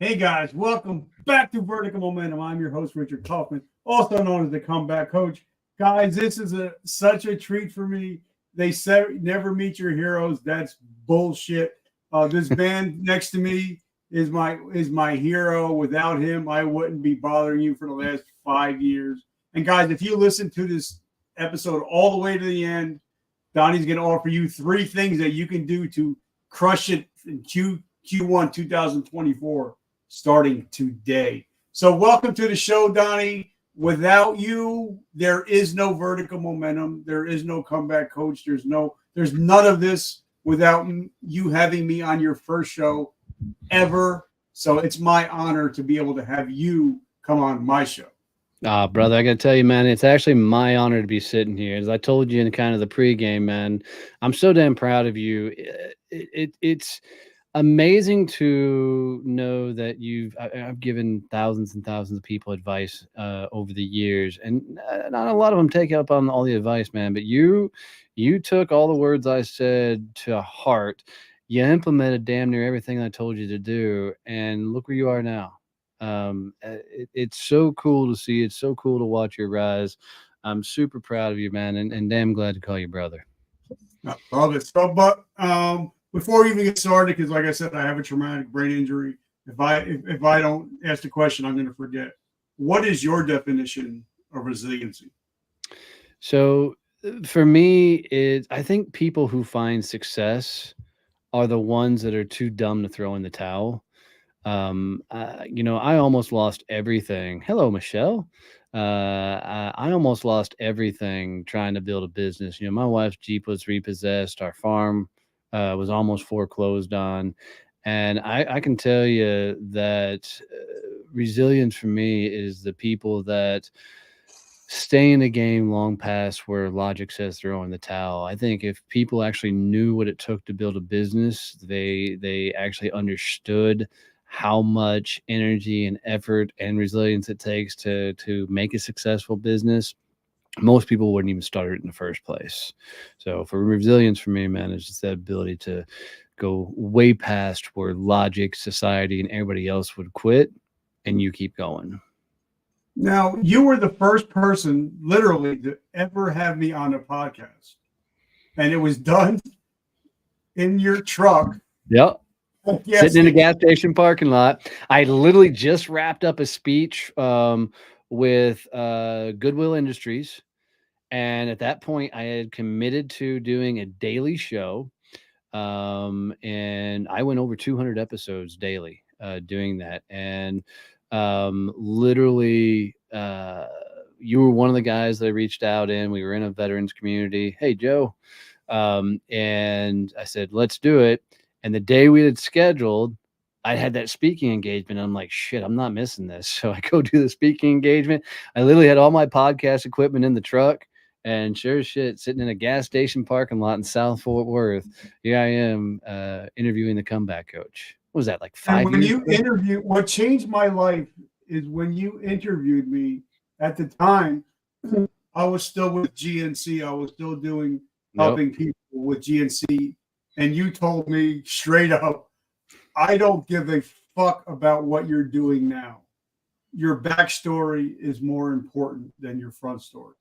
Hey guys, welcome back to Vertical Momentum. I'm your host, Richard Kaufman, also known as the Comeback Coach. Guys, this is such a treat for me. They said never meet your heroes. That's bullshit. This band next to me is my hero. Without him, I wouldn't be bothering you for the last 5 years. And guys, if you listen to this episode all the way to the end, Donnie's going to offer you 3 things that you can do to crush it in Q1 2024 starting today. So welcome to the show, Donnie. Without you, there is no Vertical Momentum. There is no Comeback Coach. There's none of this without you having me on your first show ever. So it's my honor to be able to have you come on my show. Brother, I got to tell you, man, it's actually my honor to be sitting here. As I told you in kind of the pregame, man, I'm so damn proud of you. It's amazing to know that I've given thousands and thousands of people advice over the years, and not a lot of them take up on all the advice, man. But you took all the words I said to heart. You implemented damn near everything I told you to do, and look where you are now. It's so cool to see. It's so cool to watch your rise. I'm super proud of you, man, and damn glad to call you brother. I love it. So, but before we even get started, because like I said, I have a traumatic brain injury. If I don't ask the question, I'm going to forget. What is your definition of resiliency? So for me, I think people who find success are the ones that are too dumb to throw in the towel. I almost lost everything. Hello, Michelle. I almost lost everything trying to build a business. My wife's Jeep was repossessed. Our farm was almost foreclosed on. And I can tell you that resilience for me is the people that stay in the game long past where logic says throw in the towel. I think if people actually knew what it took to build a business, they actually understood how much energy and effort and resilience it takes to make a successful business. Most people wouldn't even start it in the first place. So for resilience for me, man, is just that ability to go way past where logic, society, and everybody else would quit, and you keep going. Now, you were the first person, literally, to ever have me on a podcast, and it was done in your truck. Yep. Sitting in a gas station parking lot. I literally just wrapped up a speech with Goodwill Industries. And at that point, I had committed to doing a daily show. And I went over 200 episodes daily doing that. And literally, you were one of the guys that I reached out in. We were in a veterans community. Hey, Joe. And I said, let's do it. And the day we had scheduled, I had that speaking engagement. I'm like, shit, I'm not missing this. So I go do the speaking engagement. I literally had all my podcast equipment in the truck, and sure as shit, sitting in a gas station parking lot in South Fort Worth, here I am interviewing the Comeback Coach. What was that, like 5 when years you interview, what changed my life is when you interviewed me at the time, I was still with GNC. I was still helping people with GNC. And you told me straight up, I don't give a fuck about what you're doing now. Your backstory is more important than your front story.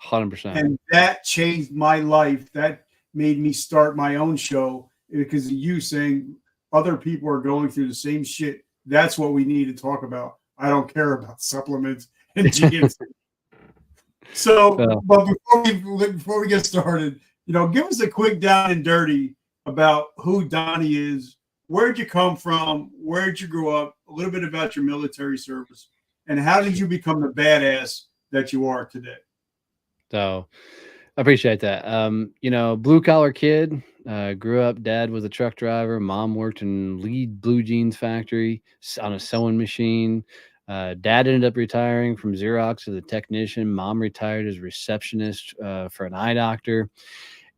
100%. And that changed my life. That made me start my own show because of you saying other people are going through the same shit. That's what we need to talk about. I don't care about supplements and GNC. But before we get started, give us a quick down and dirty about who Donnie is. Where'd you come from? Where'd you grow up? A little bit about your military service, and how did you become the badass that you are today? So I appreciate that. Blue collar kid, grew up, dad was a truck driver. Mom worked in Lead Blue Jeans factory on a sewing machine. Dad ended up retiring from Xerox as a technician. Mom retired as a receptionist for an eye doctor.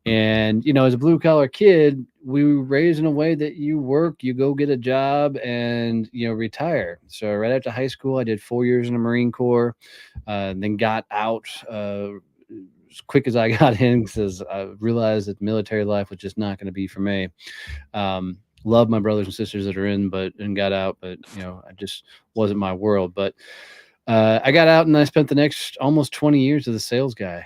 And, as a blue collar kid, we were raised in a way that you work, you go get a job and, retire. So right after high school, I did 4 years in the Marine Corps, then got out as quick as I got in because I realized that military life was just not going to be for me. Love my brothers and sisters that are in, and got out, but I just wasn't my world. But I got out and I spent the next almost 20 years as a sales guy.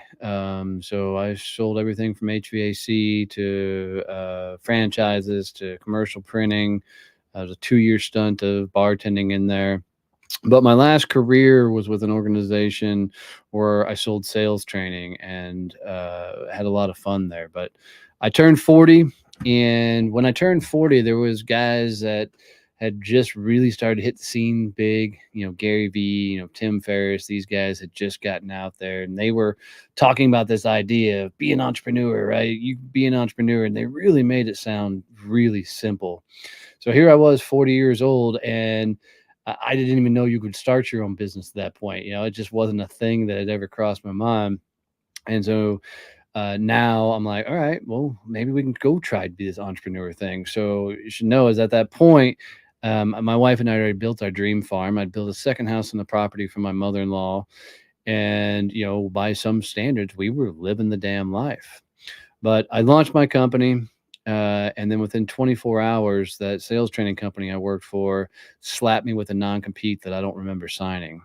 So I sold everything from HVAC to franchises to commercial printing. I was a 2-year stint of bartending in there. But my last career was with an organization where I sold sales training and had a lot of fun there. But I turned 40, and when I turned 40, there was guys that had just really started to hit the scene big. Gary Vee, Tim Ferriss, these guys had just gotten out there, and they were talking about this idea of be an entrepreneur, right? You be an entrepreneur, and they really made it sound really simple. So here I was, 40 years old, and I didn't even know you could start your own business at that point. It just wasn't a thing that had ever crossed my mind. And so now I'm like, all right, well, maybe we can go try to be this entrepreneur thing. So you should know is at that point, my wife and I already built our dream farm. I'd built a second house on the property for my mother-in-law. And, by some standards, we were living the damn life. But I launched my company. And then within 24 hours, that sales training company I worked for slapped me with a non-compete that I don't remember signing.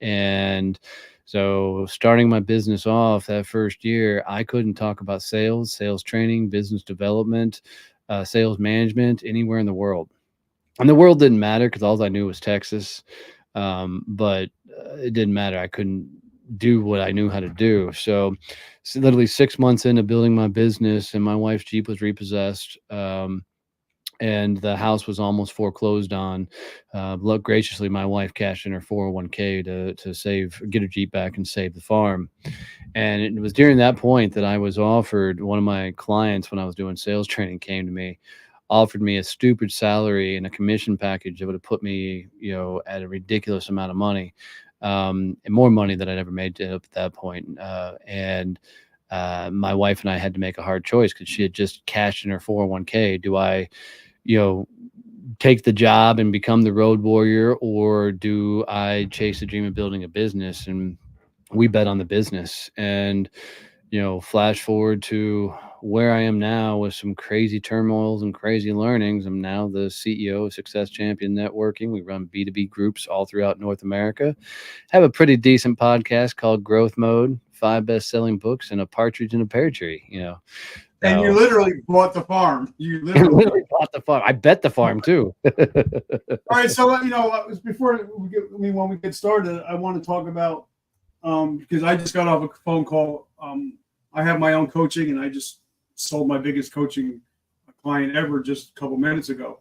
And so starting my business off that first year, I couldn't talk about sales training, business development, sales management anywhere in the world. And the world didn't matter because all I knew was Texas. But it didn't matter. I couldn't do what I knew how to do. So literally 6 months into building my business, and my wife's Jeep was repossessed. And the house was almost foreclosed on. Look, graciously, my wife cashed in her 401k to get her Jeep back and save the farm. And it was during that point that I was offered, one of my clients when I was doing sales training came to me, offered me a stupid salary and a commission package that would have put me, at a ridiculous amount of money, and more money than I'd ever made up at that point. And my wife and I had to make a hard choice because she had just cashed in her 401k. Do I, take the job and become the road warrior, or do I chase the dream of building a business? And we bet on the business. And flash forward to where I am now with some crazy turmoils and crazy learnings. I'm now the CEO of Success Champion Networking. We run B2B groups all throughout North America. Have a pretty decent podcast called Growth Mode, 5 best-selling books, and a partridge in a pear tree. And you literally bought the farm. You literally bought the farm. I bet the farm too. All right, so before when we get started, I want to talk about because I just got off a phone call. I have my own coaching, and I just sold my biggest coaching client ever just a couple minutes ago.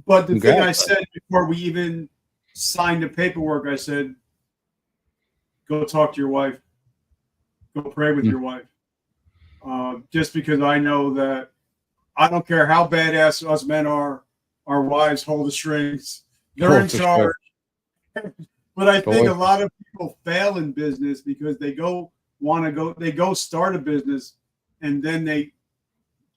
But the thing I said before we even signed the paperwork, I said, go talk to your wife. Go pray with your wife. Just because I know that I don't care how badass us men are, our wives hold the strings. They're in charge. Sure. But I think a lot of people fail in business because they go start a business, and then they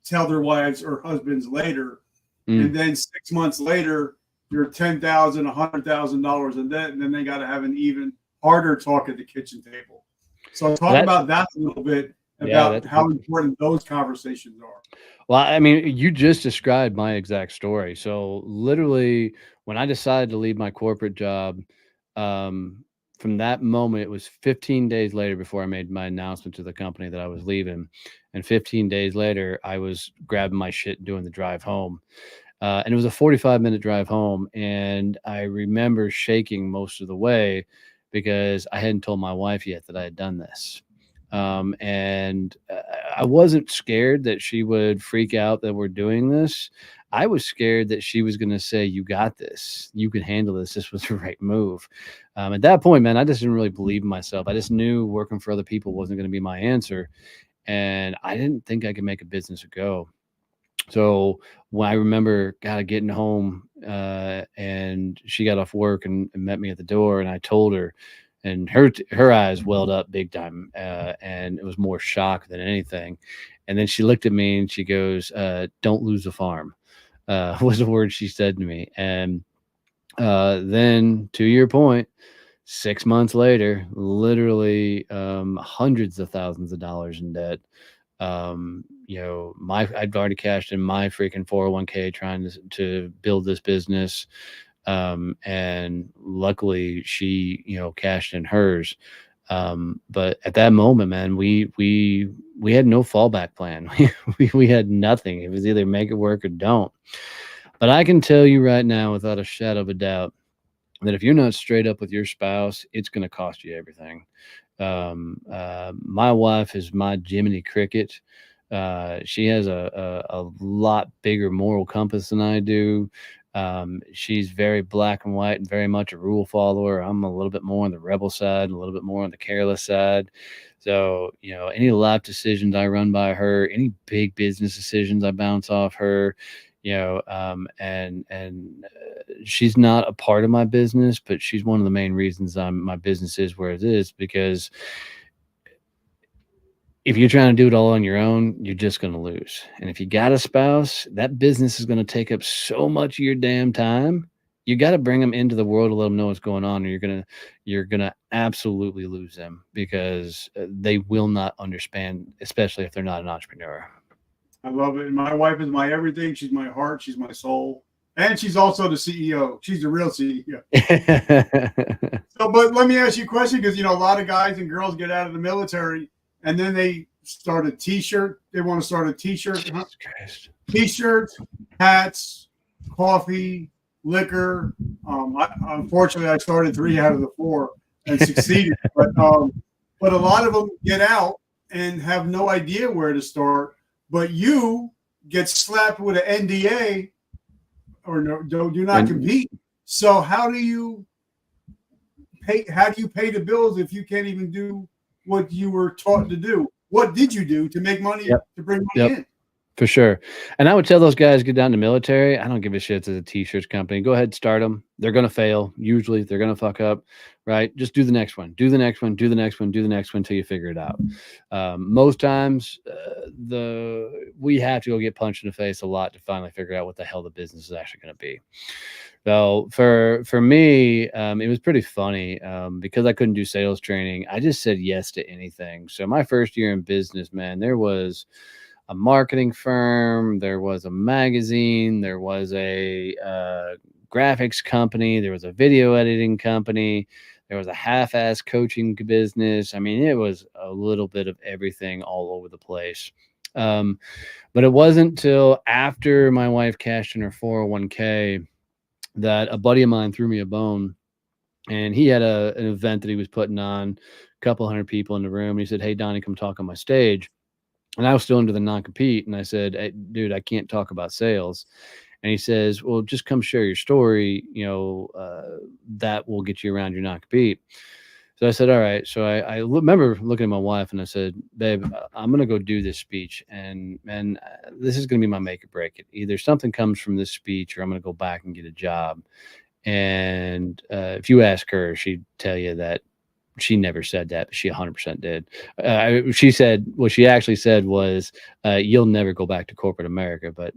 tell their wives or husbands later, and then 6 months later, you're $10,000, $100,000 in debt, and then they got to have an even harder talk at the kitchen table. So talk about that a little bit, about how important those conversations are. Well, I mean, you just described my exact story. So literally, when I decided to leave my corporate job, from that moment, it was 15 days later before I made my announcement to the company that I was leaving. And 15 days later, I was grabbing my shit and doing the drive home. And it was a 45-minute drive home. And I remember shaking most of the way because I hadn't told my wife yet that I had done this. And I wasn't scared that she would freak out that we're doing this. I was scared that she was going to say, you got this, you can handle this. This was the right move. At that point, man, I just didn't really believe in myself. I just knew working for other people wasn't going to be my answer. And I didn't think I could make a business go. So when I remember getting home, and she got off work and met me at the door, and I told her, and her eyes welled up big time, and it was more shock than anything. And then she looked at me and she goes, "Don't lose the farm," was the word she said to me. And then, to your point, 6 months later, literally hundreds of thousands of dollars in debt. I'd already cashed in my freaking 401k trying to build this business. And luckily she, cashed in hers. But at that moment, man, we had no fallback plan. We had nothing. It was either make it work or don't. But I can tell you right now, without a shadow of a doubt, that if you're not straight up with your spouse, it's going to cost you everything. My wife is my Jiminy Cricket. She has a lot bigger moral compass than I do. She's very black and white and very much a rule follower. I'm a little bit more on the rebel side and a little bit more on the careless side. So, any life decisions I run by her, any big business decisions I bounce off her, and she's not a part of my business, but she's one of the main reasons my business is where it is, because if you're trying to do it all on your own, you're just going to lose. And if you got a spouse, that business is going to take up so much of your damn time. You got to bring them into the world to let them know what's going on, or you're gonna absolutely lose them, because they will not understand, especially if they're not an entrepreneur. I love it. My wife is my everything. She's my heart. She's my soul. And she's also the CEO. She's the real CEO. So, but let me ask you a question, because, a lot of guys and girls get out of the military and then they start a T-shirt. They want to start a T-shirt. T-shirts, hats, coffee, liquor. Unfortunately, I started 3 out of the 4 and succeeded. But a lot of them get out and have no idea where to start. But you get slapped with an NDA, or no, do not compete. So how do you pay? How do you pay the bills if you can't even do what you were taught to do? What did you do to make money, to bring money in? For sure. And I would tell those guys, get down to military. I don't give a shit if it's a T-shirts company. Go ahead and start them. They're going to fail. Usually they're going to fuck up, right? Just do the next one, do the next one, do the next one, do the next one until you figure it out. Most times we have to go get punched in the face a lot to finally figure out what the hell the business is actually going to be. So for me, it was pretty funny because I couldn't do sales training. I just said yes to anything. So my first year in business, man, there was a marketing firm, there was a magazine, there was a graphics company, there was a video editing company, there was a half-ass coaching business. I mean, it was a little bit of everything all over the place. But it wasn't till after my wife cashed in her 401k that a buddy of mine threw me a bone, and he had an event that he was putting on, a couple hundred people in the room. And he said, "Hey, Donnie, come talk on my stage." And I was still under the non-compete. And I said, "Hey, dude, I can't talk about sales." And he says, "Well, just come share your story. That will get you around your non-compete." So I said, "All right." So I remember looking at my wife and I said, "Babe, I'm going to go do this speech. And this is going to be my make or break it. Either something comes from this speech or I'm going to go back and get a job." And if you ask her, she'd tell you that she never said that, but she 100% did. She said, what she actually said was, "You'll never go back to corporate America." But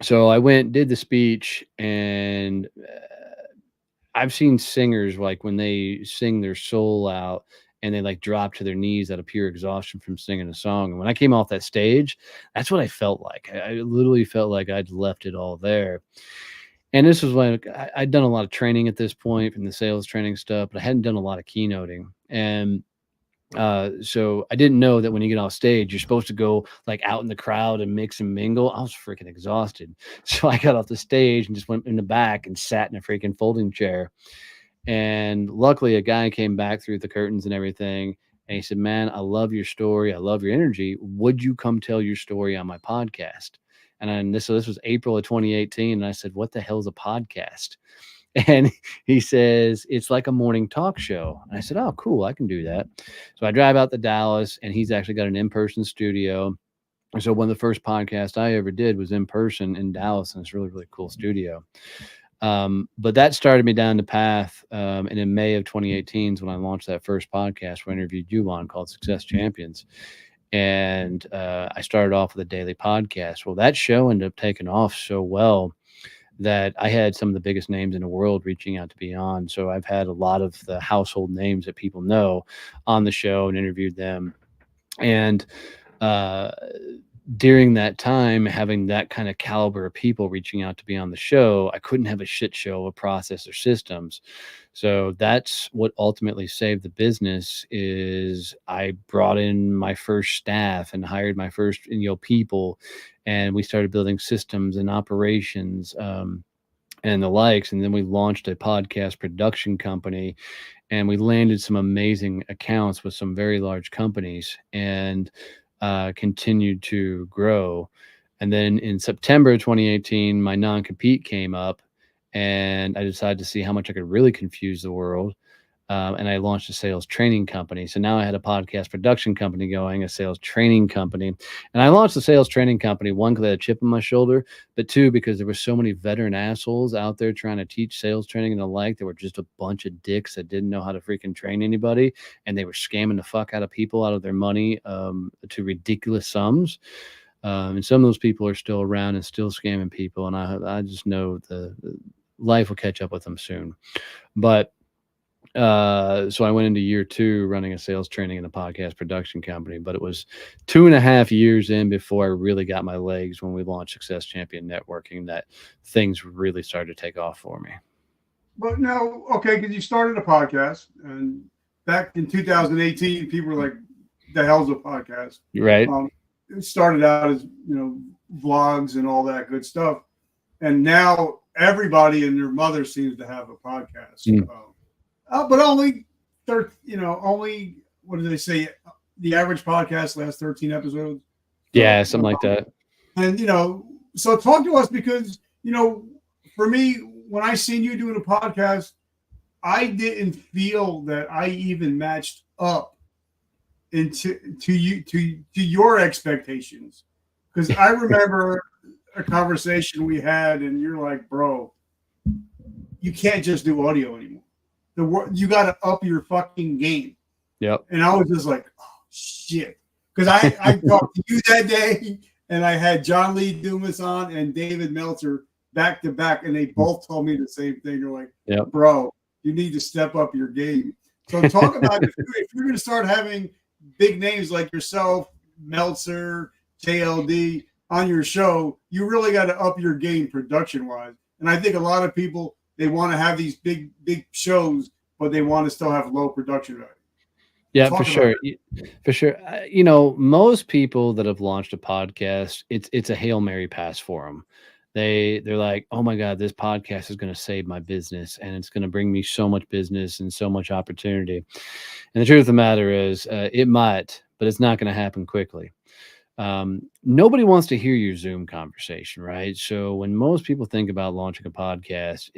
so I went, did the speech, and I've seen singers, like when they sing their soul out and they like drop to their knees out of pure exhaustion from singing a song. And when I came off that stage, that's what I felt like. I literally felt like I'd left it all there. And this was when I'd done a lot of training at this point from the sales training stuff, but I hadn't done a lot of keynoting. And so I didn't know that when you get off stage, you're supposed to go like out in the crowd and mix and mingle. I was freaking exhausted. So I got off the stage and just went in the back and sat in a freaking folding chair. And luckily a guy came back through the curtains and everything. And he said, "Man, I love your story. I love your energy. Would you come tell your story on my podcast?" And this was April of 2018. And I said, "What the hell is a podcast?" And he says, "It's like a morning talk show." And I said, "Oh, cool. I can do that." So I drive out to Dallas, and he's actually got an in-person studio. And so one of the first podcasts I ever did was in person in Dallas, and it's really, really cool studio. But that started me down the path. And in May of 2018 is when I launched that first podcast where I interviewed you on, called Success Champions. And I started off with a daily podcast. Well, that show ended up taking off so well that I had some of the biggest names in the world reaching out to be on. So I've had a lot of the household names that people know on the show and interviewed them. And during that time, having that kind of caliber of people reaching out to be on the show, I couldn't have a shit show of process or systems. So that's what ultimately saved the business. Is I brought in my first staff and hired my first people, and we started building systems and operations, and the likes. And then we launched a podcast production company, and we landed some amazing accounts with some very large companies, and continued to grow. And then in September 2018, my non-compete came up, and I decided to see how much I could really confuse the world. And I launched a sales training company. So now I had a podcast production company going, a sales training company. And I launched the sales training company, one, because I had a chip on my shoulder, but two, because there were so many veteran assholes out there trying to teach sales training and the like. There were just a bunch of dicks that didn't know how to freaking train anybody. And they were scamming the fuck out of people out of their money, to ridiculous sums. And some of those people are still around and still scamming people. And I just know the life will catch up with them soon. But so I went into year 2 running a sales training and a podcast production company, but it was 2.5 years in before I really got my legs when we launched Success Champion Networking, that things really started to take off for me. But now, okay, because you started a podcast, and back in 2018, people were like, "The hell's a podcast?" Right. It started out as vlogs and all that good stuff, and now everybody and their mother seems to have a podcast. But only what do they say? The average podcast lasts 13 episodes. Yeah, something like that. And so talk to us, because for me, when I seen you doing a podcast, I didn't feel that I even matched up to your expectations. Because I remember a conversation we had, and you're like, "Bro, you can't just do audio anymore. You got to up your fucking game." Yep. And I was just like, "Oh shit," because I talked to you that day, and I had John Lee Dumas on and David Meltzer back to back, and they both told me the same thing. They're like, "Yep, bro, you need to step up your game." So talk about if you're going to start having big names like yourself, Meltzer, JLD on your show, you really got to up your game production wise. And I think a lot of people, they want to have these big shows, but they want to still have low production value. Yeah, for sure. For sure. Most people that have launched a podcast, it's a Hail Mary pass for them. They're like, "Oh my God, this podcast is going to save my business, and it's going to bring me so much business and so much opportunity." And the truth of the matter is, it might, but it's not going to happen quickly. Nobody wants to hear your Zoom conversation, right? So when most people think about launching a podcast,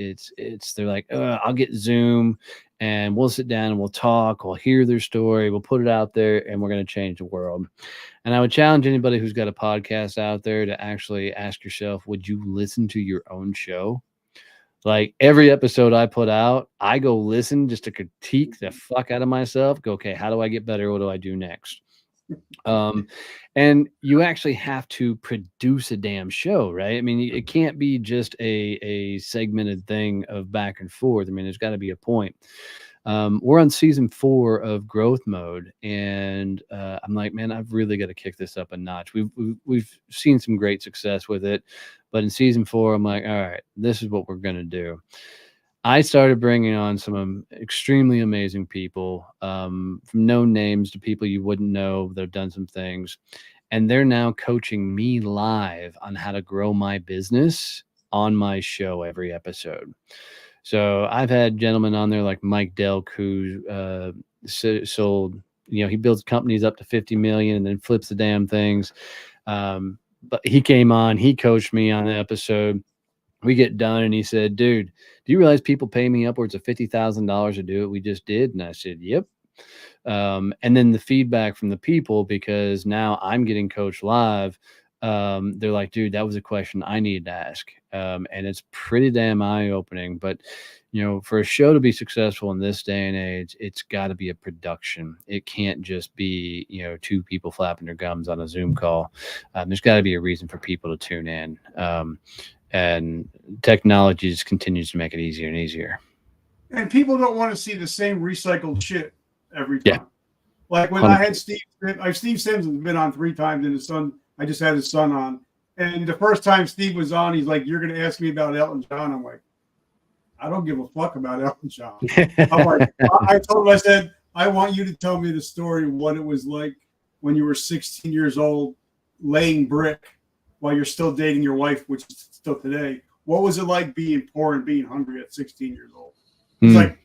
they're like, "I'll get Zoom, and we'll sit down and we'll talk, we'll hear their story, we'll put it out there, and we're going to change the world." And I would challenge anybody who's got a podcast out there to actually ask yourself, would you listen to your own show? Like every episode I put out, I go listen just to critique the fuck out of myself. Go, okay, how do I get better? What do I do next? And you actually have to produce a damn show, right? I mean, it can't be just a segmented thing of back and forth. I mean, there's got to be a point. We're on season 4 of growth mode, and I'm like, man, I've really got to kick this up a notch. We've seen some great success with it, but in season 4, I'm like, all right, this is what we're gonna do. I started bringing on some extremely amazing people, from known names to people you wouldn't know that have done some things, and they're now coaching me live on how to grow my business on my show every episode. So I've had gentlemen on there like Mike Delk, who sold, he builds companies up to 50 million and then flips the damn things. But he came on, he coached me on the episode. We get done, and he said, "Dude, do you realize people pay me upwards of $50,000 to do what we just did?" And I said, "Yep." And then the feedback from the people, because now I'm getting coached live, they're like, "Dude, that was a question I needed to ask." And it's pretty damn eye-opening. But for a show to be successful in this day and age, it's got to be a production. It can't just be 2 people flapping their gums on a Zoom call. There's got to be a reason for people to tune in. And technology just continues to make it easier and easier. And people don't want to see the same recycled shit every time. Like when I had Steve Sims has been on 3 times, and his son, I just had his son on. And the first time Steve was on, he's like, "You're going to ask me about Elton John." I'm like, "I don't give a fuck about Elton John." I'm like, I told him, I said, "I want you to tell me the story of what it was like when you were 16 years old, laying brick while you're still dating your wife, which is still today. What was it like being poor and being hungry at 16 years old?" He's like,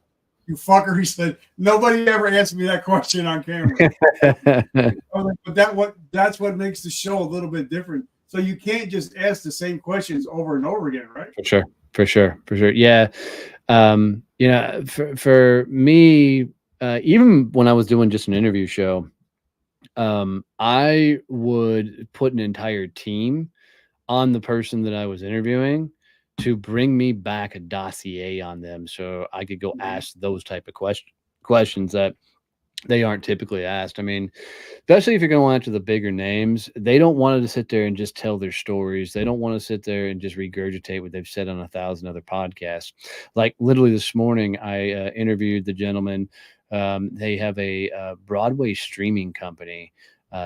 "You fucker." He said, "Nobody ever answered me that question on camera." I was like, but that's what makes the show a little bit different. So you can't just ask the same questions over and over again, right? For sure. Yeah. For me, even when I was doing just an interview show, I would put an entire team on the person that I was interviewing to bring me back a dossier on them, so I could go ask those type of questions that they aren't typically asked. I mean, especially if you're going after the bigger names, they don't want to sit there and just tell their stories. They don't want to sit there and just regurgitate what they've said on 1,000 other podcasts. Like literally this morning, I interviewed the gentleman. They have a Broadway streaming company,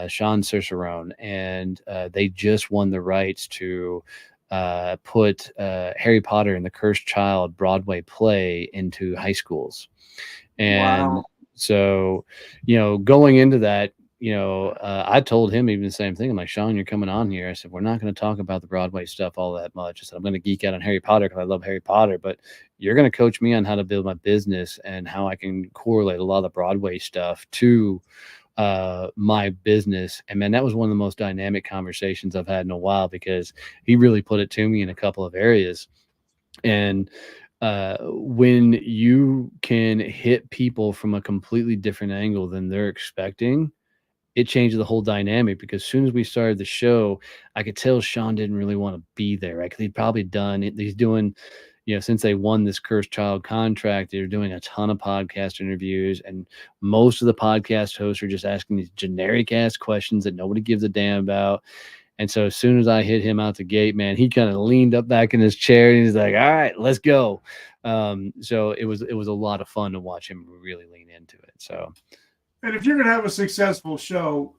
Sean Cicerone, and they just won the rights to put Harry Potter and the Cursed Child Broadway play into high schools. And Wow. so, going into that, I told him even the same thing. I'm like, "Sean, you're coming on here." I said, "We're not going to talk about the Broadway stuff all that much." I said, "I'm going to geek out on Harry Potter because I love Harry Potter, but you're going to coach me on how to build my business and how I can correlate a lot of the Broadway stuff to my business." And man, that was one of the most dynamic conversations I've had in a while, because he really put it to me in a couple of areas. And when you can hit people from a completely different angle than they're expecting, it changes the whole dynamic. Because as soon as we started the show, I could tell Sean didn't really want to be there, right? Because he'd probably done it. He's doing, since they won this Cursed Child contract, they're doing a ton of podcast interviews, and most of the podcast hosts are just asking these generic ass questions that nobody gives a damn about. And so as soon as I hit him out the gate, man, he kind of leaned up back in his chair and he's like, "All right, let's go." So it was a lot of fun to watch him really lean into it. So, and if you're going to have a successful show,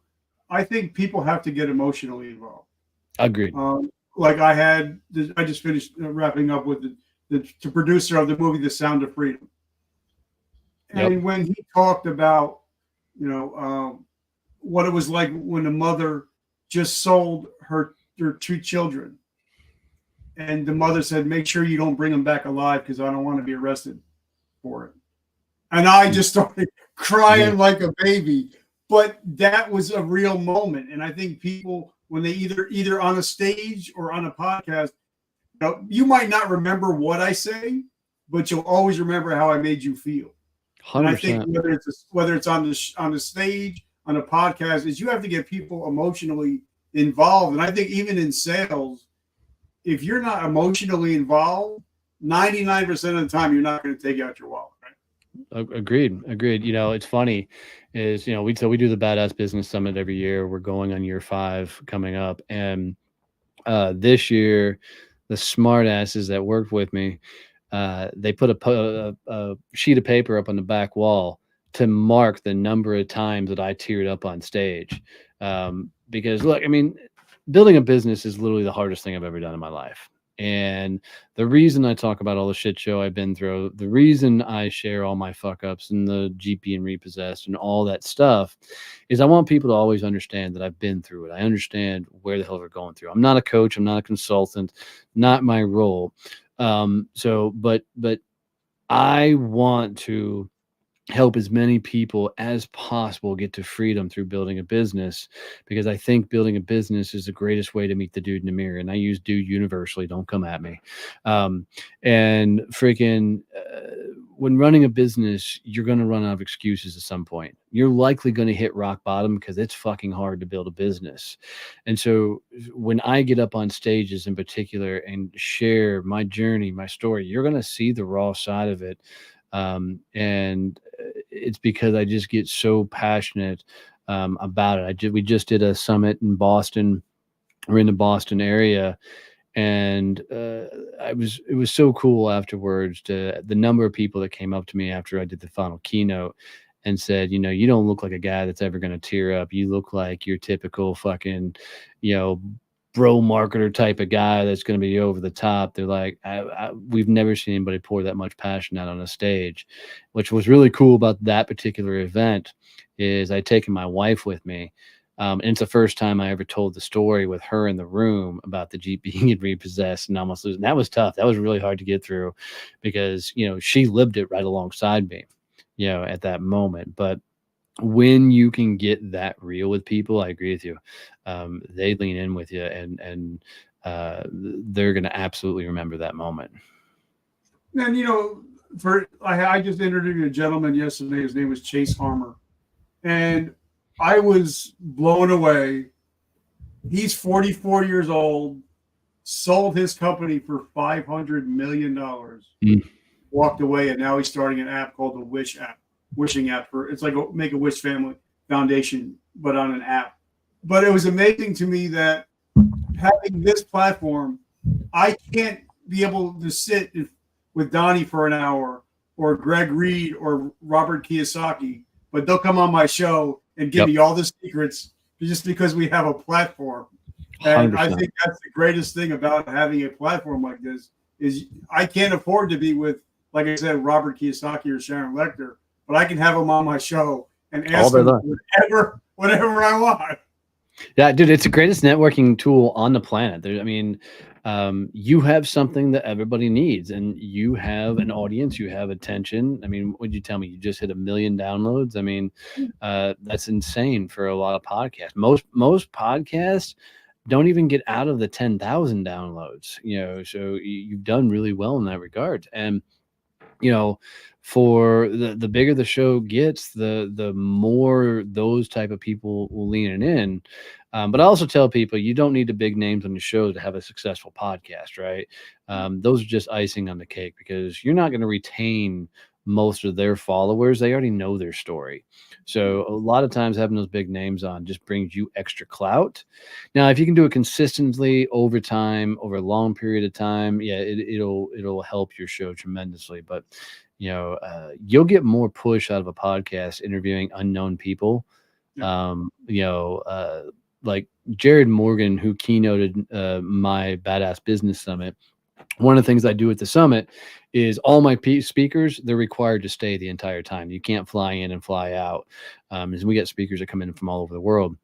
I think people have to get emotionally involved. Agreed. Like I just finished wrapping up with the producer of the movie The Sound of Freedom, and when he talked about what it was like when a mother just sold her 2 children, and the mother said, "Make sure you don't bring them back alive because I don't want to be arrested for it." And I just started crying like a baby. But that was a real moment. And I think people, when they either on a stage or on a podcast, you might not remember what I say, but you'll always remember how I made you feel. 100%. And I think whether it's on the stage, on a podcast, is you have to get people emotionally involved. And I think even in sales, if you're not emotionally involved, 99% of the time you're not going to take out your wallet, right? Agreed. It's funny is, we do the BADAZZ Business Summit every year. We're going on year 5 coming up. And this year, the smart asses that worked with me, they put a sheet of paper up on the back wall to mark the number of times that I teared up on stage. Because look, I mean, building a business is literally the hardest thing I've ever done in my life. And the reason I talk about all the shit show I've been through, the reason I share all my fuck ups and the GP and repossessed and all that stuff, is I want people to always understand that I've been through it. I understand where the hell they're going through. I'm not a coach. I'm not a consultant, not my role. But I want to help as many people as possible get to freedom through building a business, because I think building a business is the greatest way to meet the dude in the mirror. And I use dude universally. Don't come at me. And freaking when running a business, you're going to run out of excuses at some point. You're likely going to hit rock bottom because it's fucking hard to build a business. And so when I get up on stages in particular and share my journey, my story, you're going to see the raw side of it. And it's because I just get so passionate about it. We just did a summit in Boston. We're in the Boston area, and it was so cool afterwards. The number of people that came up to me after I did the final keynote, and said, you don't look like a guy that's ever going to tear up. You look like your typical fucking, you know, bro marketer type of guy that's going to be over the top. They're like, we've never seen anybody pour that much passion out on a stage, which was really cool about that particular event. Is I'd taken my wife with me. And it's the first time I ever told the story with her in the room about the Jeep being repossessed and almost losing. That was tough. That was really hard to get through because, she lived it right alongside me, at that moment. But when you can get that real with people, I agree with you. They lean in with you and they're going to absolutely remember that moment. And I just interviewed a gentleman yesterday. His name was Chase Harmer, and I was blown away. He's 44 years old, sold his company for $500 million, walked away, and now he's starting an app called the Wishing app. It's like a Make-A-Wish family foundation, but on an app. But it was amazing to me that having this platform, I can't be able to sit with Donnie for an hour or Greg Reed or Robert Kiyosaki, but they'll come on my show and give me all the secrets just because we have a platform. And 100%. I think that's the greatest thing about having a platform like this is I can't afford to be with, like I said, Robert Kiyosaki or Sharon Lechter, but I can have them on my show and ask them whatever I want. Yeah, dude, it's the greatest networking tool on the planet. You have something that everybody needs, and you have an audience, you have attention. I mean, would you tell me you just hit 1 million downloads? I mean, that's insane for a lot of podcasts. Most podcasts don't even get out of the 10,000 downloads, so you've done really well in that regard. And, for the bigger the show gets, the more those type of people will lean in. But I also tell people you don't need the big names on the show to have a successful podcast, right? Those are just icing on the cake because you're not going to retain most of their followers. They already know their story. So a lot of times having those big names on just brings you extra clout. Now, if you can do it consistently over time, over a long period of time, it'll help your show tremendously. But you'll get more push out of a podcast interviewing unknown people. Like Jared Morgan, who keynoted my BADAZZ Business Summit. One of the things I do at the summit is all my speakers, they're required to stay the entire time. You can't fly in and fly out. As we get speakers that come in from all over the world.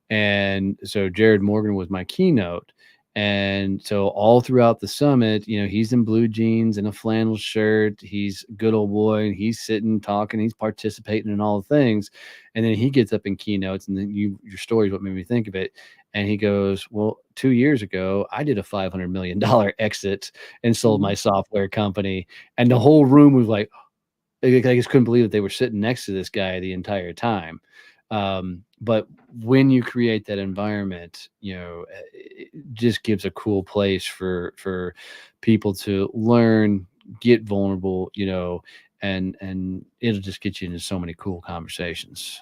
And so Jared Morgan was my keynote. And so all throughout the summit, he's in blue jeans and a flannel shirt. He's a good old boy. And he's sitting, talking. He's participating in all the things. And then he gets up in keynotes. And then your story is what made me think of it. And he goes, well, 2 years ago, I did a $500 million exit and sold my software company. And the whole room was like, I just couldn't believe that they were sitting next to this guy the entire time. But when you create that environment, it just gives a cool place for people to learn, get vulnerable, and it'll just get you into so many cool conversations.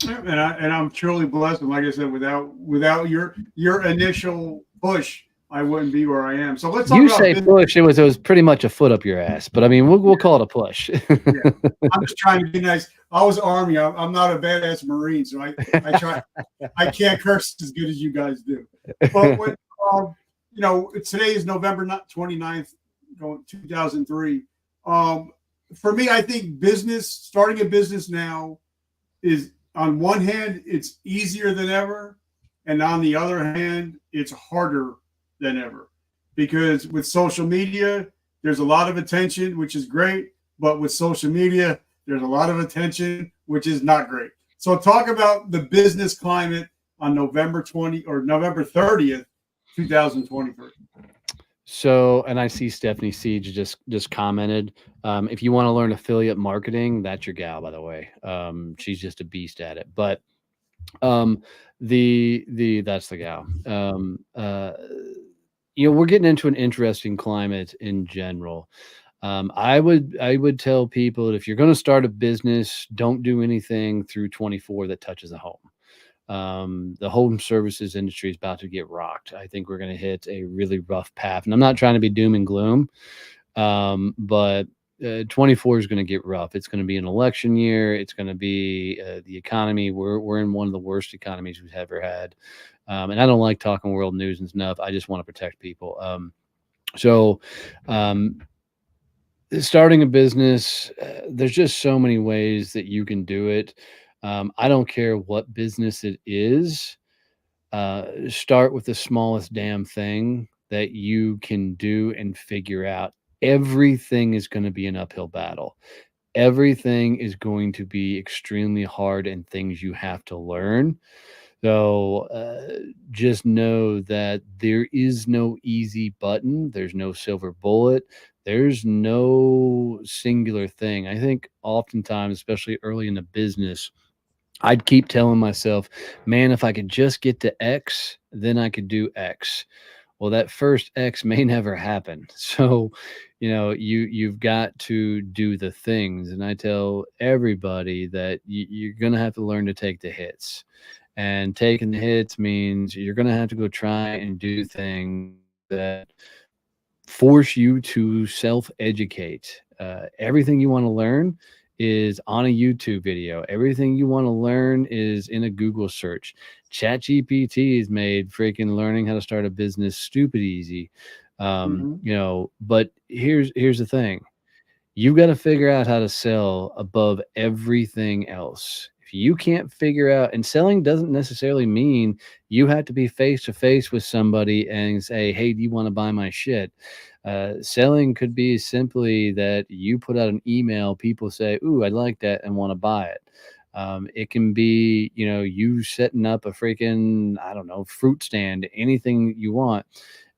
And I'm truly blessed. And like I said, without your initial push, I wouldn't be where I am. So let's talk about business. Push. It was pretty much a foot up your ass, but I mean, we'll call it a push. Yeah. I'm just trying to be nice. I was Army. I'm not a badass Marine, so I try. I can't curse as good as you guys do. But when, today is November 29th, 2003. For me, I think starting a business now is, on one hand, it's easier than ever, and on the other hand, it's harder than ever, because with social media, there's a lot of attention, which is great, but with social media, there's a lot of attention, which is not great. So talk about the business climate on November 30th, 2023. So, and I see Stephanie Siege just commented. If you want to learn affiliate marketing, that's your gal, by the way. She's just a beast at it. But that's the gal. We're getting into an interesting climate in general. I would tell people that if you're going to start a business, don't do anything through 24 that touches a home. The home services industry is about to get rocked. I think we're going to hit a really rough path, and I'm not trying to be doom and gloom, but 24 is going to get rough. It's going to be an election year. It's going to be the economy. We're in one of the worst economies we've ever had. And I don't like talking world news and stuff. I just want to protect people. So starting a business, there's just so many ways that you can do it. I don't care what business it is. Start with the smallest damn thing that you can do and figure out. Everything is going to be an uphill battle. Everything is going to be extremely hard and things you have to learn. So just know that there is no easy button. There's no silver bullet. There's no singular thing. I think oftentimes, especially early in the business, I'd keep telling myself, man, if I could just get to X, then I could do X. Well, that first X may never happen. So, you've got to do the things. And I tell everybody that you're going to have to learn to take the hits. And taking the hits means you're going to have to go try and do things that force you to self-educate. Everything you want to learn is on a YouTube video. Everything you want to learn is in a Google search. ChatGPT has made freaking learning how to start a business stupid easy. But here's the thing. You've got to figure out how to sell above everything else. If you can't figure out, and selling doesn't necessarily mean you have to be face to face with somebody and say, hey, do you want to buy my shit? Selling could be simply that you put out an email, people say, ooh, I like that and want to buy it. It can be, you setting up a freaking, I don't know, fruit stand, anything you want.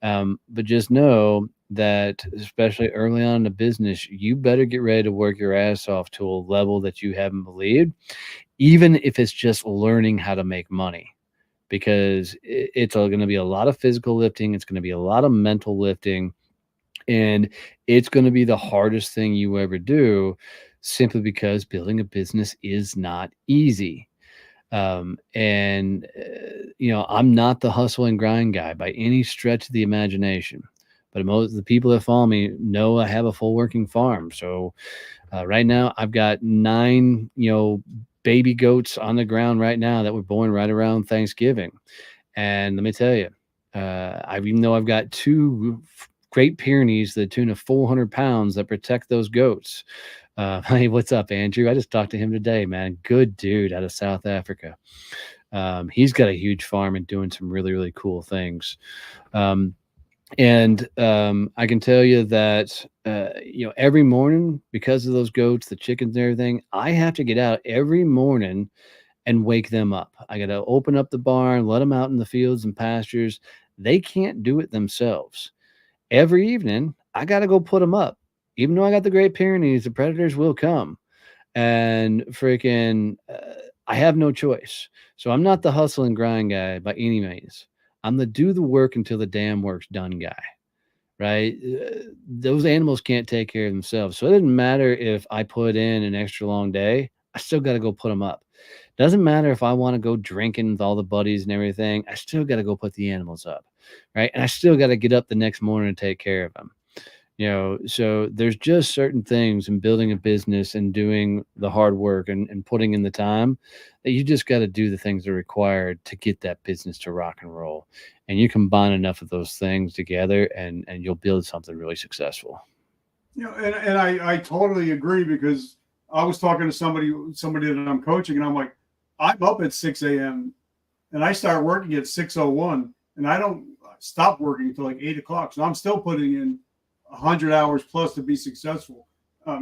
But just know that, especially early on in the business, you better get ready to work your ass off to a level that you haven't believed, even if it's just learning how to make money, because it's going to be a lot of physical lifting. It's going to be a lot of mental lifting, and it's going to be the hardest thing you ever do, simply because building a business is not easy. I'm not the hustle and grind guy by any stretch of the imagination, but most of the people that follow me know I have a full working farm. So right now I've got 9, baby goats on the ground right now that were born right around Thanksgiving. And let me tell you, even though I've got 2 Great Pyrenees, the tune of 400 pounds that protect those goats. Hey, what's up, Andrew? I just talked to him today, man. Good dude out of South Africa. He's got a huge farm and doing some really, really cool things. I can tell you that, every morning, because of those goats, the chickens and everything, I have to get out every morning and wake them up. I got to open up the barn, let them out in the fields and pastures. They can't do it themselves. Every evening, I got to go put them up. Even though I got the Great Pyrenees, the predators will come. And freaking, I have no choice. So I'm not the hustle and grind guy by any means. I'm the do the work until the damn work's done guy, right? Those animals can't take care of themselves. So it doesn't matter if I put in an extra long day. I still got to go put them up. Doesn't matter if I want to go drinking with all the buddies and everything. I still got to go put the animals up, right? And I still got to get up the next morning and take care of them. So there's just certain things in building a business and doing the hard work and putting in the time that you just got to do the things that are required to get that business to rock and roll. And you combine enough of those things together and you'll build something really successful. And I totally agree, because I was talking to somebody that I'm coaching, and I'm like, I'm up at 6 a.m. and I start working at 6:01, and I don't stop working until like 8 o'clock. So I'm still putting in 100 hours plus to be successful.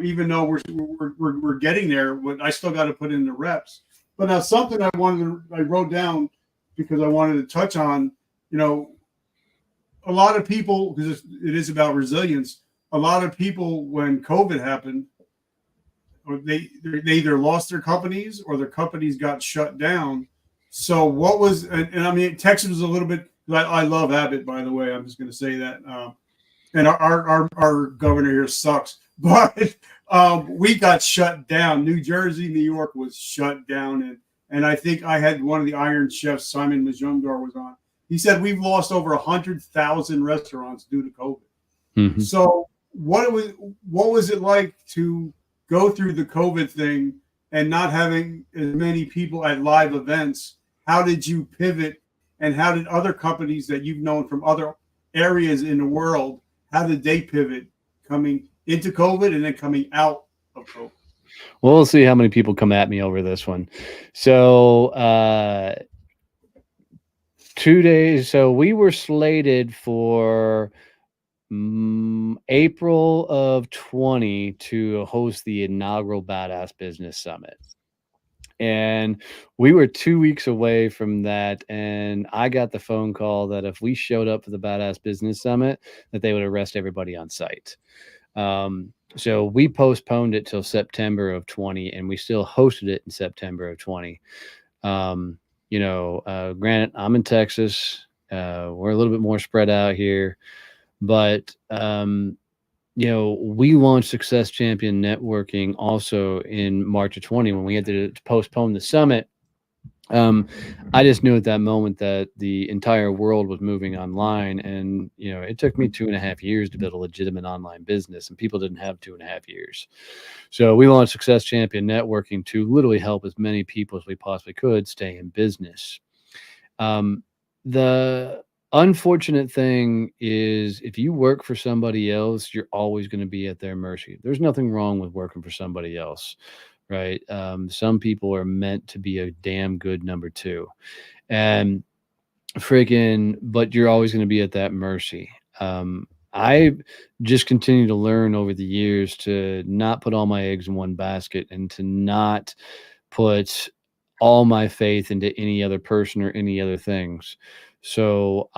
Even though we're getting there, but I still got to put in the reps. But now something I wrote down because I wanted to touch on, a lot of people, because it is about resilience. A lot of people, when COVID happened, or they either lost their companies or their companies got shut down. So what was, and I mean, Texas was a little bit, I love Abbott, by the way. I'm just going to say that. And our governor here sucks, but we got shut down. New Jersey, New York was shut down. And I think I had one of the Iron Chefs, Simon Majumdar, was on. He said we've lost over 100,000 restaurants due to COVID. Mm-hmm. So what was it like to go through the COVID thing and not having as many people at live events? How did you pivot, and how did other companies that you've known from other areas in the world, how did they pivot coming into COVID and then coming out of COVID? Well, we'll see how many people come at me over this one. So 2 days. So we were slated for April of 20 to host the inaugural BADAZZ Business Summit. And we were 2 weeks away from that. And I got the phone call that if we showed up for the BADAZZ Business Summit, that they would arrest everybody on site. So we postponed it till September of 20, and we still hosted it in September of 20. Granted, I'm in Texas. We're a little bit more spread out here, but we launched Success Champion Networking also in March of 20 when we had to postpone the summit. I just knew at that moment that the entire world was moving online, and it took me 2.5 years to build a legitimate online business, and people didn't have 2.5 years. So we launched Success Champion Networking to literally help as many people as we possibly could stay in business. The unfortunate thing is, if you work for somebody else, you're always going to be at their mercy. There's nothing wrong with working for somebody else, right? Some people are meant to be a damn good number two, and but you're always going to be at that mercy. I just continue to learn over the years to not put all my eggs in one basket, and to not put all my faith into any other person or any other things. So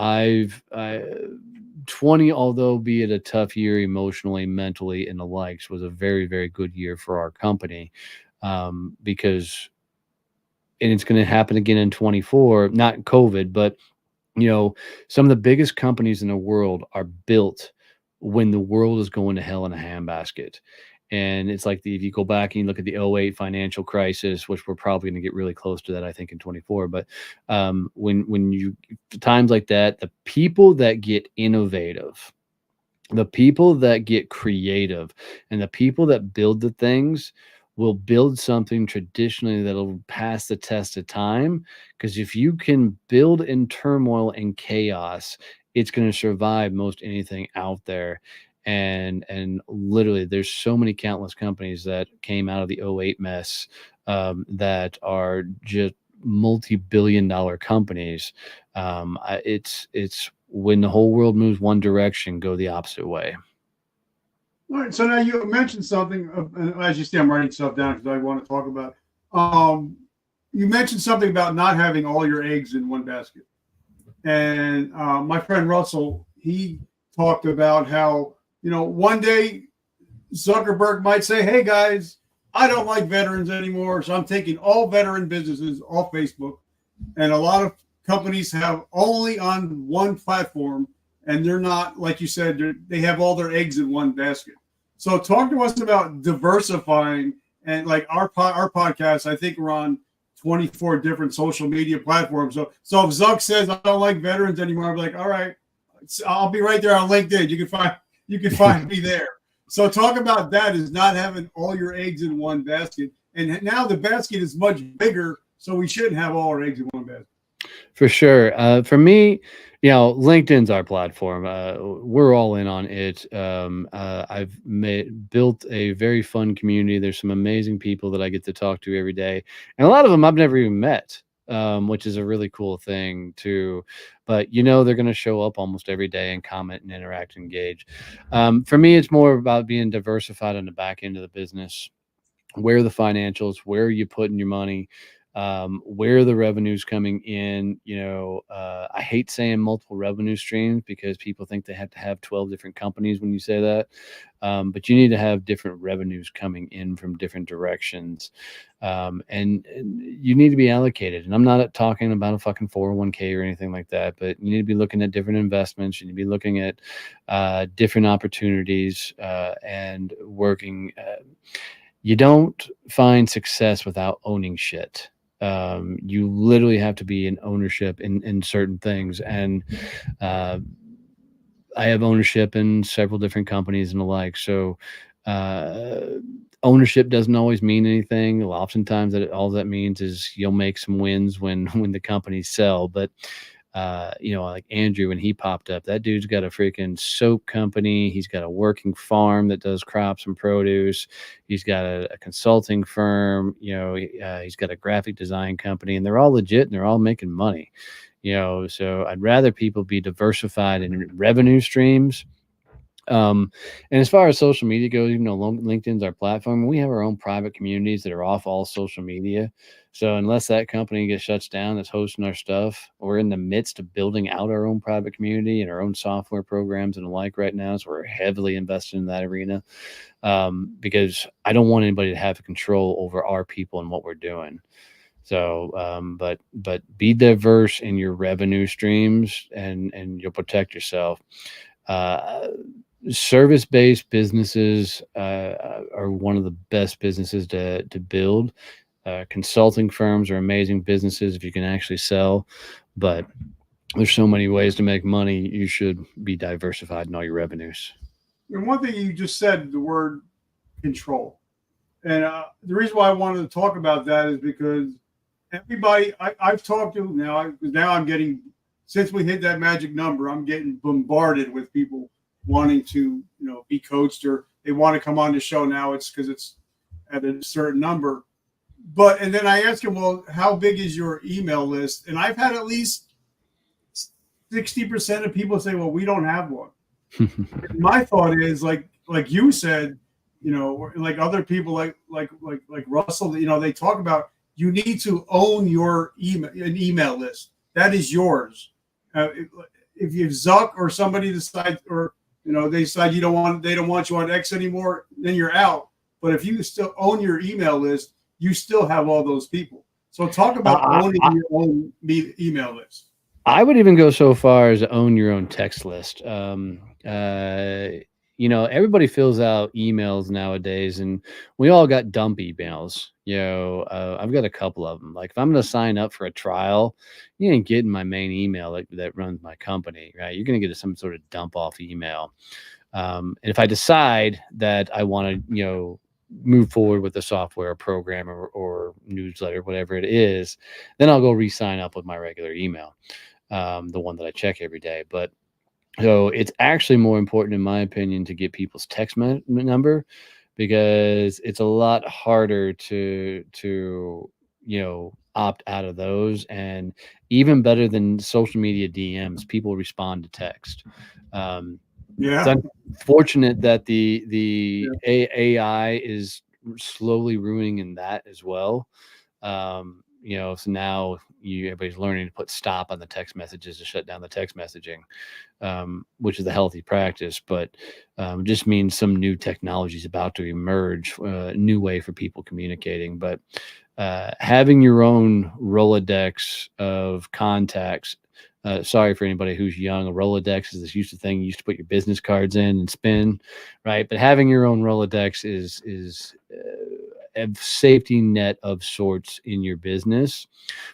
20, although be it a tough year emotionally, mentally, and the likes, was a very, very good year for our company, because, and it's going to happen again in 24, not COVID, but some of the biggest companies in the world are built when the world is going to hell in a handbasket. And it's like if you go back and you look at the '08 financial crisis, which we're probably going to get really close to that, I think, in 24. But when you times like that, the people that get innovative, the people that get creative, and the people that build the things will build something traditionally that'll pass the test of time. Because if you can build in turmoil and chaos, it's going to survive most anything out there. And literally, there's so many countless companies that came out of the '08 mess, that are just multi-billion-dollar companies. It's when the whole world moves one direction, go the opposite way. All right. So now you mentioned something, and as you see, I'm writing stuff down because I want to talk about. You mentioned something about not having all your eggs in one basket, and my friend Russell, he talked about how one day Zuckerberg might say, "Hey guys, I don't like veterans anymore, so I'm taking all veteran businesses off Facebook," and a lot of companies have only on one platform, and they're not, like you said, they have all their eggs in one basket. So talk to us about diversifying, and like our podcast, I think we're on 24 different social media platforms. So if Zuck says I don't like veterans anymore, I'm like, all right, I'll be right there on LinkedIn. You can find me there. So talk about that, is not having all your eggs in one basket. And now the basket is much bigger, so we shouldn't have all our eggs in one basket. For sure. For me, LinkedIn's our platform. We're all in on it. I've built a very fun community. There's some amazing people that I get to talk to every day, and a lot of them I've never even met, which is a really cool thing too. But they're going to show up almost every day and comment and interact and engage. For me, it's more about being diversified on the back end of the business. Where are the financials? Where are you putting your money? Where are the revenues coming in? I hate saying multiple revenue streams, because people think they have to have 12 different companies when you say that. But you need to have different revenues coming in from different directions. And you need to be allocated. And I'm not talking about a fucking 401k or anything like that, but you need to be looking at different investments. You need to be looking at different opportunities, and working. You don't find success without owning shit. You literally have to be in ownership in certain things. And I have ownership in several different companies and the like. So ownership doesn't always mean anything. Oftentimes all that means is you'll make some wins when when the companies sell. But like Andrew, when he popped up, that dude's got a freaking soap company. He's got a working farm that does crops and produce. He's got a consulting firm. He's got a graphic design company, and they're all legit and they're all making money. So I'd rather people be diversified in revenue streams. And as far as social media goes, even though LinkedIn's our platform, we have our own private communities that are off all social media. So unless that company gets shuts down that's hosting our stuff, we're in the midst of building out our own private community and our own software programs and the like right now. So we're heavily invested in that arena because I don't want anybody to have control over our people and what we're doing. So, but be diverse in your revenue streams and you'll protect yourself. Service-based businesses are one of the best businesses to build. Consulting firms are amazing businesses if you can actually sell, but there's so many ways to make money. You should be diversified in all your revenues. And one thing you just said, the word control. And the reason why I wanted to talk about that is because everybody I've talked to now I'm getting, since we hit that magic number, I'm getting bombarded with people wanting to, be coached, or they want to come on the show now. It's because it's at a certain number. And then I ask them, well, how big is your email list? And I've had at least 60% of people say, well, we don't have one. My thought is like you said, like other people like Russell, they talk about, you need to own your email list. That is yours. If you Zuck or somebody decides, or they decide they don't want you on X anymore, then you're out. But if you still own your email list, you still have all those people. So talk about owning your own email list. I would even go so far as own your own text list. Everybody fills out emails nowadays, and we all got dump emails. I've got a couple of them. Like if I'm going to sign up for a trial, you ain't getting my main email that runs my company, right? You're going to get some sort of dump off email. And if I decide that I want to, move forward with the software program or newsletter, whatever it is, then I'll go re-sign up with my regular email, the one that I check every day. But so it's actually more important, in my opinion, to get people's text number, because it's a lot harder to opt out of those. And even better than social media DMs, people respond to text. It's unfortunate that the AI is slowly ruining in that as well. So now everybody's learning to put stop on the text messages to shut down the text messaging, which is a healthy practice, but just means some new technology is about to emerge, a new way for people communicating. But having your own Rolodex of contacts. Sorry for anybody who's young. A Rolodex is this thing you used to put your business cards in and spin, right? But having your own Rolodex is a safety net of sorts in your business.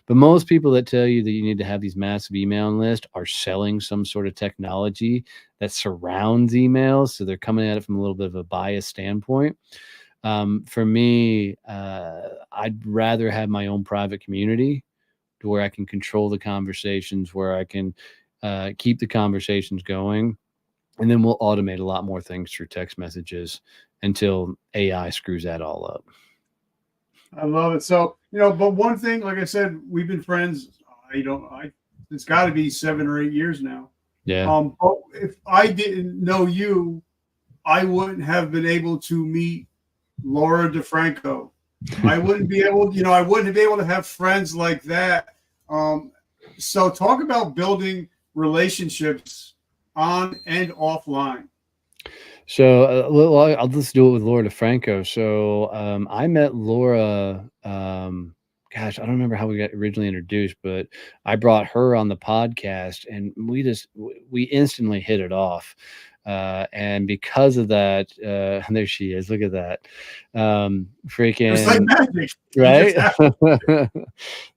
But most people that tell you that you need to have these massive email lists are selling some sort of technology that surrounds emails. So they're coming at it from a little bit of a biased standpoint. For me, I'd rather have my own private community to where I can control the conversations, where I can keep the conversations going. And then we'll automate a lot more things through text messages until AI screws that all up. I love it. So, but one thing, like I said, we've been friends. It's got to be 7 or 8 years now. Yeah. But if I didn't know you, I wouldn't have been able to meet Laura DeFranco. I wouldn't be able to have friends like that. So talk about building relationships on and offline. So I'll just do it with Laura DeFranco. So I met Laura. Gosh, I don't remember how we got originally introduced, but I brought her on the podcast, and we instantly hit it off. And because of that, there she is. Look at that. It's like Freaking magic. You right. just have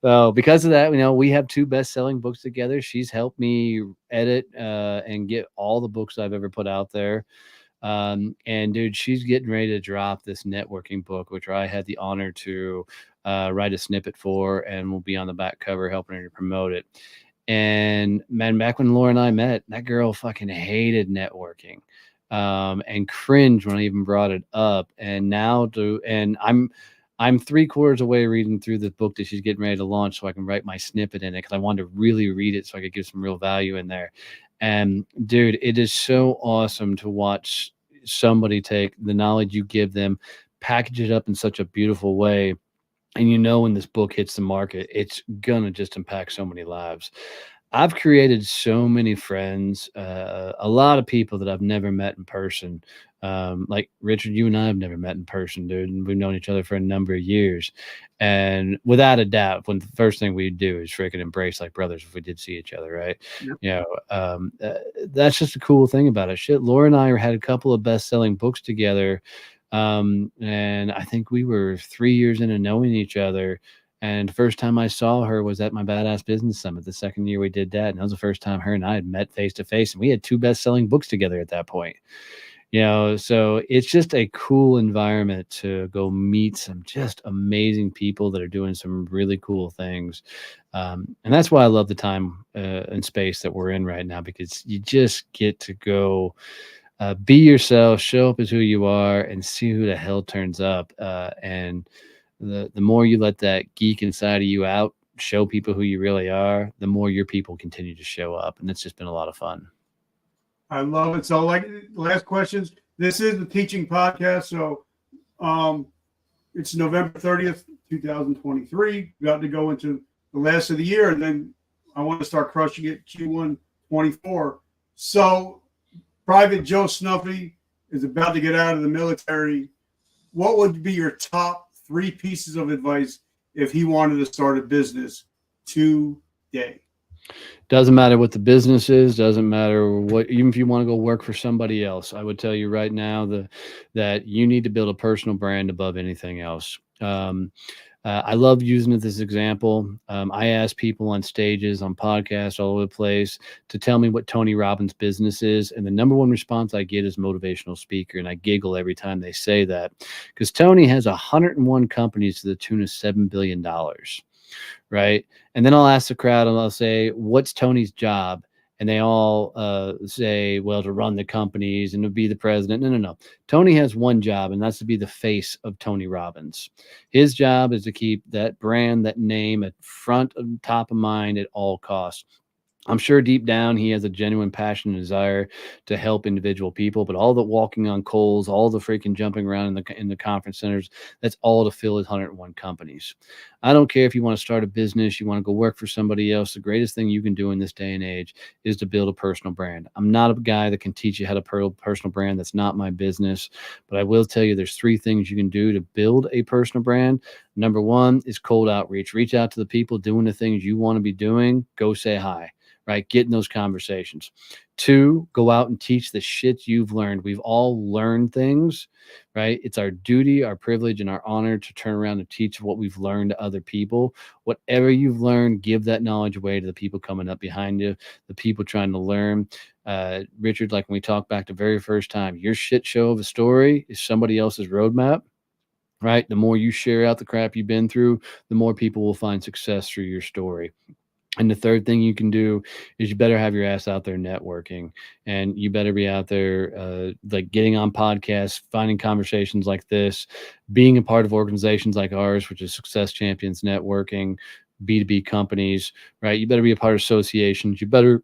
So because of that, we have two best-selling books together. She's helped me edit and get all the books I've ever put out there. And dude, she's getting ready to drop this networking book, which I had the honor to write a snippet for, and will be on the back cover helping her to promote it. And man, back when Laura and I met, that girl fucking hated networking and cringed when I even brought it up. And now and I'm 3/4 away reading through the book that she's getting ready to launch so I can write my snippet in it, because I wanted to really read it so I could give some real value in there. And dude, it is so awesome to watch somebody take the knowledge you give them, package it up in such a beautiful way. And when this book hits the market, it's gonna just impact so many lives. I've created so many friends, a lot of people that I've never met in person. Like Richard, you and I have never met in person, dude, and we've known each other for a number of years. And without a doubt, when the first thing we'd do is freaking embrace like brothers if we did see each other, right? Yep. That's just a cool thing about it. Shit, Laura and I had a couple of best-selling books together, and I think we were 3 years into knowing each other. And the first time I saw her was at my BADAZZ Business Summit, the second year we did that. And that was the first time her and I had met face to face. And we had two best-selling books together at that point. So it's just a cool environment to go meet some just amazing people that are doing some really cool things. And that's why I love the time and space that we're in right now, because you just get to go be yourself, show up as who you are, and see who the hell turns up. And the more you let that geek inside of you out, show people who you really are, the more your people continue to show up. And it's just been a lot of fun. I love it. So, like, last questions. This is the teaching podcast. So, it's November 30th, 2023. We got to go into the last of the year, and then I want to start crushing it Q1 24. So, Private Joe Snuffy is about to get out of the military. What would be your top 3 pieces of advice if he wanted to start a business today? Doesn't matter what the business is, doesn't matter what, even if you want to go work for somebody else, I would tell you right now that you need to build a personal brand above anything else. I love using it as an example. I ask people on stages, on podcasts, all over the place to tell me what Tony Robbins' business is. And the number one response I get is motivational speaker. And I giggle every time they say that, because Tony has 101 companies to the tune of $7 billion. Right. And then I'll ask the crowd and I'll say, what's Tony's job? And they all say, well, to run the companies and to be the president. No. Tony has one job, and that's to be the face of Tony Robbins. His job is to keep that brand, that name at front and top of mind at all costs. I'm sure deep down he has a genuine passion and desire to help individual people, but all the walking on coals, all the freaking jumping around in the conference centers, that's all to fill his 101 companies. I don't care if you want to start a business, you want to go work for somebody else. The greatest thing you can do in this day and age is to build a personal brand. I'm not a guy that can teach you how to build a personal brand. That's not my business, but I will tell you there's 3 things you can do to build a personal brand. Number 1 is cold outreach. Reach out to the people doing the things you want to be doing. Go say hi. Right? Get in those conversations. 2, go out and teach the shit you've learned. We've all learned things, right? It's our duty, our privilege, and our honor to turn around and teach what we've learned to other people. Whatever you've learned, give that knowledge away to the people coming up behind you, the people trying to learn. Richard, like when we talked back the very first time, your shit show of a story is somebody else's roadmap. Right? The more you share out the crap you've been through, the more people will find success through your story. And the 3rd thing you can do is you better have your ass out there networking, and you better be out there like getting on podcasts, finding conversations like this, being a part of organizations like ours, which is Success Champions Networking, B2B companies, right? You better be a part of associations. You better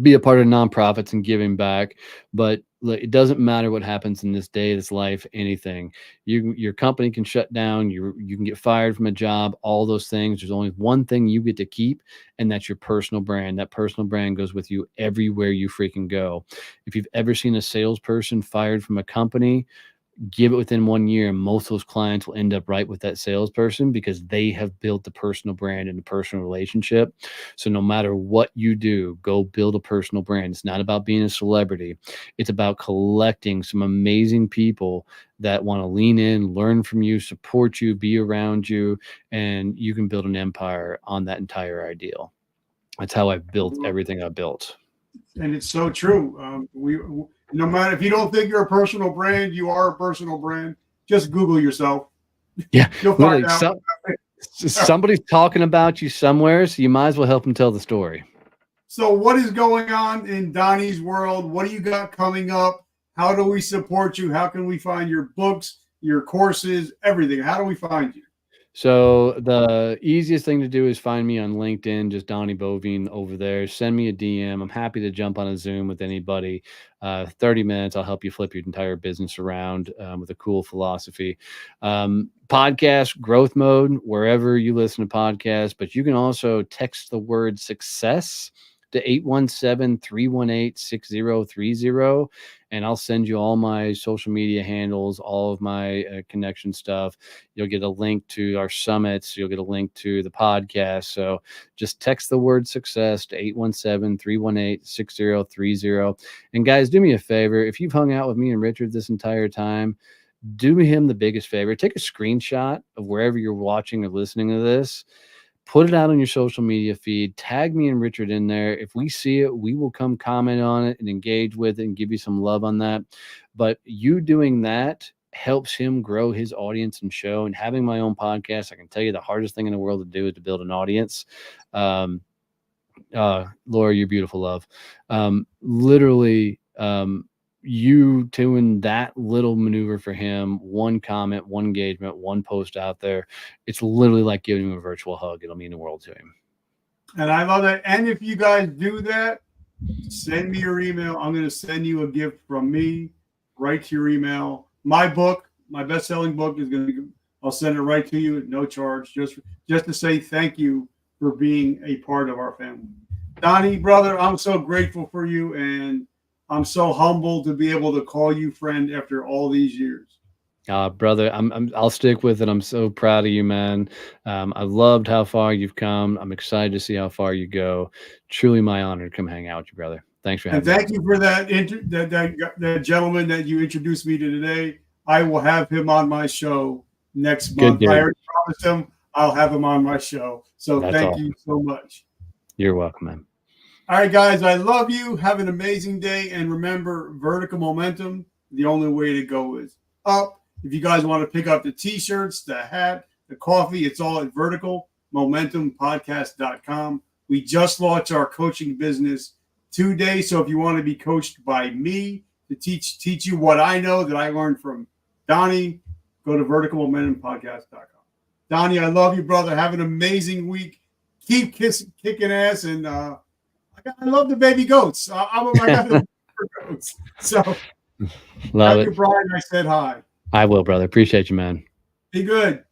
be a part of nonprofits and giving back. But it doesn't matter what happens in this day, this life, anything. Your company can shut down. You can get fired from a job, all those things. There's only one thing you get to keep, and that's your personal brand. That personal brand goes with you everywhere you freaking go. If you've ever seen a salesperson fired from a company, give it within 1 year, and most of those clients will end up right with that salesperson because they have built the personal brand and the personal relationship. So no matter what you do, go build a personal brand. It's not about being a celebrity. It's about collecting some amazing people that want to lean in, learn from you, support you, be around you, and you can build an empire on that entire ideal. That's how I built everything I built. And it's so true. No matter if you don't think you're a personal brand, you are a personal brand. Just Google yourself. Yeah, You'll find out. Somebody's talking about you somewhere, so you might as well help them tell the story. So what is going on in Donnie's world? What do you got coming up? How do we support you? How can we find your books, your courses, everything? How do we find you? So the easiest thing to do is find me on LinkedIn, just Donnie Boivin over there. Send me a DM. I'm happy to jump on a Zoom with anybody. 30 minutes, I'll help you flip your entire business around with a cool philosophy. Podcast growth mode, wherever you listen to podcasts, but you can also text the word success to 817-318-6030. And I'll send you all my social media handles, all of my connection stuff. You'll get a link to our summits. You'll get a link to the podcast. So just text the word success to 817-318-6030. And guys, do me a favor. If you've hung out with me and Richard this entire time, do him the biggest favor. Take a screenshot of wherever you're watching or listening to this. Put it out on your social media feed. Tag me and Richard in there. If we see it, we will come comment on it and engage with it and give you some love on that. But you doing that helps him grow his audience and show. And having my own podcast, I can tell you the hardest thing in the world to do is to build an audience. Laura, you're beautiful, love. Literally, you doing that little maneuver for him, one comment, one engagement, one post out there, it's literally like giving him a virtual hug. It'll mean the world to him. And I love that. And if you guys do that, send me your email. I'm going to send you a gift from me right to your email. My book, my best-selling book is going to, I'll send it right to you at no charge, just to say thank you for being a part of our family. Donnie, brother, I'm so grateful for you, and I'm so humbled to be able to call you friend after all these years. Brother, I'll stick with it. I'm so proud of you, man. I loved how far you've come. I'm excited to see how far you go. Truly my honor to come hang out with you, brother. Thanks for having me. And thank you for that gentleman that you introduced me to today. I will have him on my show next month. I already promised him I'll have him on my show. So thank you so much. You're welcome, man. All right, guys, I love you. Have an amazing day. And remember, vertical momentum, the only way to go is up. If you guys want to pick up the T-shirts, the hat, the coffee, it's all at verticalmomentumpodcast.com. We just launched our coaching business today. So if you want to be coached by me to teach you what I know that I learned from Donnie, go to verticalmomentumpodcast.com. Donnie, I love you, brother. Have an amazing week. Keep kicking ass, and I love the baby goats. I got the goats. So love it. Brian, I said hi. I will, brother. Appreciate you, man. Be good.